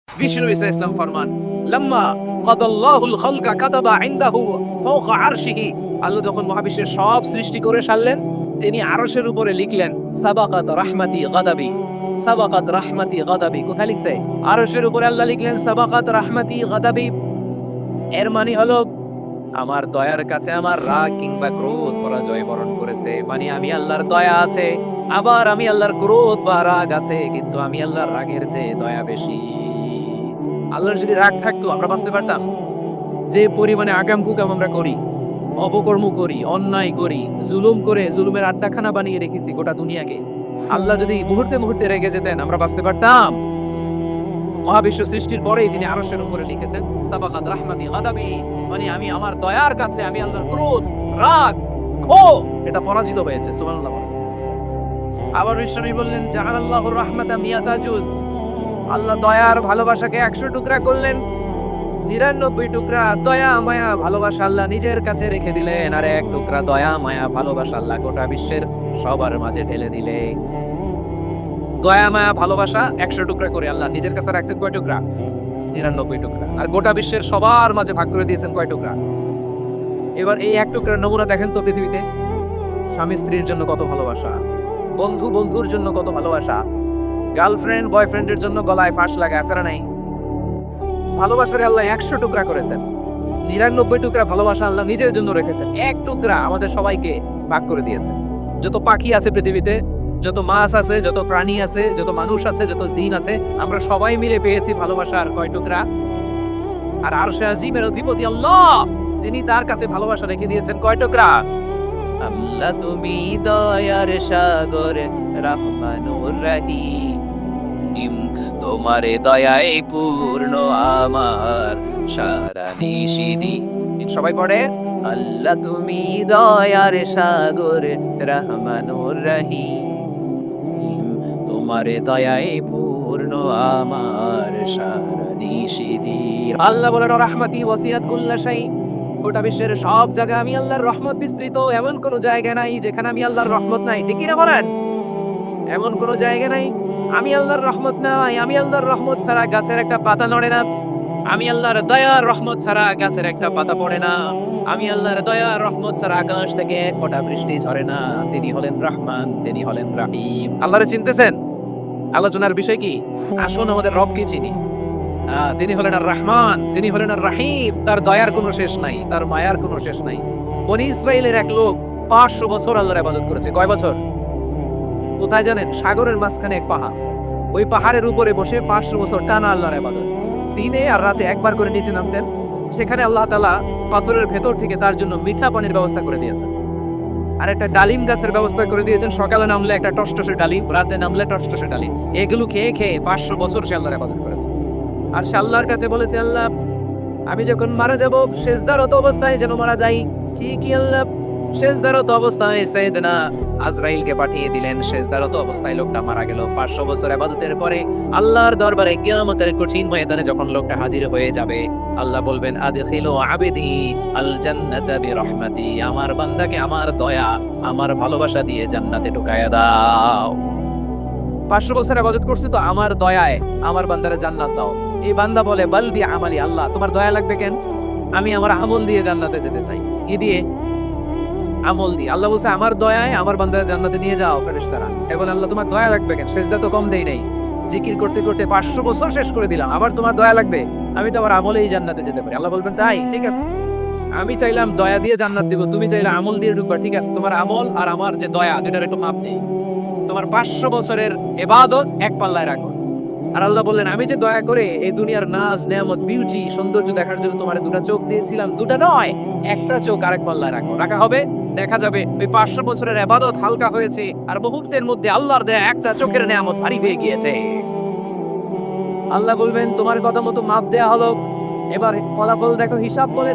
বিষ্ণু ঈসা ইসলাম ফরমান, লাম্মা কাদাল্লাহুল খালকা কাতাবা ইনদাহু ফাওকা আরশিহি, আল্লাহ যখন মহাবিশ্বের সব সৃষ্টি করে সারলেন, তিনি আরশের উপরে লিখলেন সাবাকাত রাহমাতি গাদাবি। সাবাকাত রাহমাতি গাদাবি কোথায় লিখছে? আরশের উপরে আল্লাহ লিখলেন সাবাকাত রাহমাতি গাদাবি। এর মানে হলো আমার দয়ার কাছে আমার রাগ কিংবা ক্রোধ পরাজয় বরণ করেছে। মানে আমি আল্লাহর দয়া আছে, আবার আমি আল্লাহর ক্রোধ বা রাগ আছে, কিন্তু আমি আল্লাহর রাগের চেয়ে দয়া বেশি। আল্লাহর যদি রাগ থাকতো আমরা বাঁচতে পারতাম? যে পরিমাণে আগাম কুকাম আমরা করি, অপকর্ম করি, অন্যায় করি, জুলুম করে জুলুমের আড্ডাখানা বানিয়ে রেখেছি গোটা দুনিয়াকে, আল্লাহ যদি মুহূর্তে মুহূর্তে রেগে যেতেন আমরা বাঁচতে পারতাম? মহাবিশ্ব সৃষ্টির পরেই তিনি আরশের উপরে লিখেছেন সাবাকাত রাহমাতি গাদাবি, মানে আমি আমার দয়ার কাছে আমি আল্লাহর ক্রোধ, রাগ, ক্ষোভ এটা পরাজিত হয়েছে। সুবহানাল্লাহ। আবার বিষ্ণু বললেন জাআলাল্লাহুর রাহমাতা মিয়াতা জুজ, আল্লাহ দয়ার ভালোবাসাকে 100 টুকরা করলেন। 99 টুকরা দয়া মায়া ভালোবাসা আল্লাহ নিজের কাছে রেখে দিলেন, আর 1 টুকরা দয়া মায়া ভালোবাসা আল্লাহ গোটা বিশ্বের সবার মাঝে ঢেলে দিলে। দয়া মায়া ভালোবাসা 100 টুকরা করে আল্লাহ নিজের কাছে রাখছেন কয় টুকরা? 99 টুকরা। আর গোটা বিশ্বের সবার মাঝে ভাগ করে দিয়েছেন কয় টুকরা? এবার এই 1 টুকরার নমুনা দেখেন তো পৃথিবীতে। স্বামী স্ত্রীর জন্য কত ভালোবাসা, বন্ধু বন্ধুর জন্য কত ভালোবাসা, গার্লফ্রেন্ড বয়ফ্রেন্ডের জন্য গলায় ফাঁস লাগা আছে না নাই? ভালোবাসার আল্লাহ 100 টুকরা করেছেন, 99 টুকরা ভালোবাসা আল্লাহ নিজের জন্য রেখেছেন, 1 টুকরা আমাদের সবাইকে ভাগ করে দিয়েছেন। যত পাখি আছে পৃথিবীতে, যত মাছ আছে, যত প্রাণী আছে, যত মানুষ আছে, যত জিন আছে, আমরা সবাই মিলে পেয়েছি ভালোবাসার কয় টুকরা? আর আরশে আজিমের অধিপতি আল্লাহ, তিনি তার কাছে ভালোবাসা রেখে দিয়েছেন কয় টুকরা? আল্লাহ তুমি দয়ার সাগর রহমানুর রহিম, তোমারে দয়ায় পূর্ণ আমার সারা নিশিদিন। সবাই পড়ে আল্লাহ তুমি দয়ার সাগর রহমানুর রহিম, তোমারে দয়ায় পূর্ণ আমার সারা নিশিদিন। আল্লাহ বলেন রাহমাতি ওয়াসিআত কুল্লা শাই, গোটা বিশ্বের সব জায়গায় আমি আল্লাহর রহমত বিস্তৃত, এমন কোন জায়গা নাই যেখানে আমি আল্লাহর রহমত নাই। ঠিক কি না বলেন? এমন কোন জায়গা নাই আমি আল্লাহর রহমত নাই। আমি আল্লাহর রহমত ছাড়া গাছের একটা পাতা নড়ে না, আমি আল্লাহর দয়ার রহমত ছাড়া গাছের একটা পাতা পড়ে না, আমি আল্লাহর দয়ার রহমত ছাড়া আকাশ থেকে এক ফোঁটা বৃষ্টি ঝরে না। তিনি হলেন রহমান, তিনি হলেন রহিম। আল্লাহরে চিনতেছেন? আলোচনার বিষয় কি? আসুন আমাদের রবকে চিনি। তিনি হলেন আর রহমান, তিনি হলেন আর রাহিম। তার দয়ার কোনো শেষ নাই, তার মায়ার কোনো শেষ নাই। বনি ইসরাইলের এক লোক 500 বছর আল্লাহর ইবাদত করেছে। কয় বছর? কোথায় জানেন? সাগরের মাঝখানে এক পাহাড়, ওই পাহাড়ের উপরে বসে 500 বছর টানা আল্লাহর ইবাদত। দিনে আর রাতে একবার করে নিচে নামতেন। সেখানে আল্লাহ তাআলা পাথরের ভেতর থেকে তার জন্য মিঠা পানির ব্যবস্থা করে দিয়েছেন, আর একটা ডালিম গাছের ব্যবস্থা করে দিয়েছেন। সকালে নামলে একটা টসটসে ডালিম, রাতে নামলে টসটসে ডালিম। এগুলো খেয়ে খেয়ে 500 বছর সে আল্লাহর ইবাদত করেছে। আর সে আল্লাহর কাছে বলেছে, আল্লাহ আমি যখন মারা যাব সেজদারত অবস্থায় যেন মারা যাই। ঠিকই আল্লাহ সেজদারত অবস্থায় সাইয়েদনা আজরাইলকে পাঠিয়ে দিলেন। সেজদারত অবস্থায় লোকটা মারা গেল। 500 বছর ইবাদতের পরে আল্লাহর দরবারে কিয়ামতের কঠিন ময়দানে যখন লোকটা হাজির হয়ে যাবে, আল্লাহ বলবেন আদখিলু আবদি আল জান্নাতা বিরহমাতি, আমার বান্দাকে আমার দয়া আমার ভালোবাসা দিয়ে জান্নাতে ঢুকায়া দাও। 500 বছর ইবাদত করছি তো আমার দয়ায় আমার বান্দারে জান্নাত দাও। এই বান্দা বলে বালবি আমালি, আল্লাহ তোমার দয়া লাগবে কেন? আমি আমার আমল দিয়ে জান্নাতে যেতে চাই। কি দিয়ে? আমল দিয়ে। আল্লাহ বলছে আমার দয়ায় আমার বান্দারে জান্নাতে নিয়ে যাও ফেরেশতারা। এখন আল্লাহ তোমার দয়া লাগবে কেন? সেজদা তো কম দেই নাই, জিকির করতে করতে 500 বছর শেষ করে দিলাম, আবার তোমার দয়া লাগবে? আমি তো আমার আমলেই জান্নাতে যেতে পারি। আল্লাহ বলবেন তাই, ঠিক আছে, আমি চাইলাম দয়া দিয়ে জান্নাত দিব, তুমি চাইলে আমল দিয়ে ঢুকবা, ঠিক আছে, তোমার আমল আর আমার যে দয়া দুটার একটু মাপ নেই। তোমার 500 বছরের ইবাদত এক পাল্লায় রাখো। আর আল্লাহ বললেন আমি যে দয়া করে এই দুনিয়ার নাজ নেয়ামত বিউটি সৌন্দর্য দেখার জন্য তোমার দুটা চোখ দিয়েছিলাম, দুটা নয় একটা চোখ আরেক পাল্লায় রাখো। রাখা হবে, দেখা যাবে ওই 500 বছরের ইবাদত হালকা হয়েছে, আর মুহূর্তের মধ্যে আল্লাহর দেয়া একটা চোখের নেয়ামত ভারী হয়ে গিয়েছে। আল্লাহ বলবেন তোমার কথা মতো মাপ দেয়া হলো, এবার ফলাফল দেখো, হিসাব বলে